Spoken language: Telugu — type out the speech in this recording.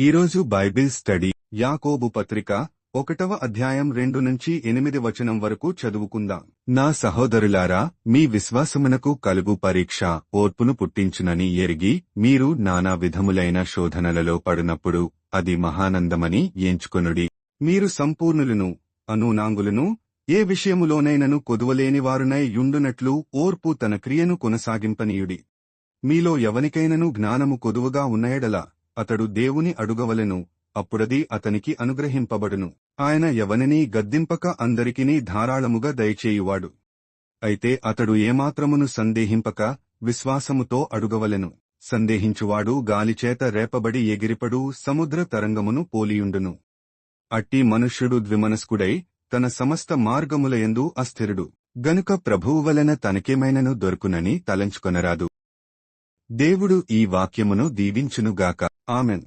ఈరోజు బైబిల్ స్టడీ యాకోబు పత్రిక 1వ అధ్యాయం 2-8 వచనం వరకు చదువుకుందాం. నా సహోదరులారా, మీ విశ్వాసమునకు కలుగు పరీక్ష ఓర్పును పుట్టించునని ఎరిగి మీరు నానా విధములైన శోధనలలో పడునప్పుడు అది మహానందమని ఎంచుకొనుడి. మీరు సంపూర్ణులను అనూనాంగులను ఏ విషయములోనైనను కొదువలేనివారునై యుండునట్లు ఓర్పు తన క్రియను కొనసాగింపనీయుడి. మీలో ఎవనికైనను జ్ఞానము కొదువగా ఉన్నయెడల అతడు దేవుని అడుగవలెను, అప్పుడది అతనికి అనుగ్రహింపబడును. ఆయన ఎవనినీ గద్దింపక అందరికినీ ధారాళముగా దయచేయువాడు. అయితే అతడు ఏమాత్రమును సందేహింపక విశ్వాసముతో అడుగవలెను. సందేహించువాడు గాలిచేత రేపబడి ఎగిరిపడు సముద్ర తరంగమును పోలియుండును. అట్టి మనుష్యుడు ద్విమనస్కుడై తన సమస్త మార్గములయందు అస్థిరుడు. గనుక ప్రభువు వలన తనకేమైనను దొరుకునని తలంచుకొనరాదు. దేవుడు ఈ వాక్యమును దీవించునుగాక. ఆమెన్.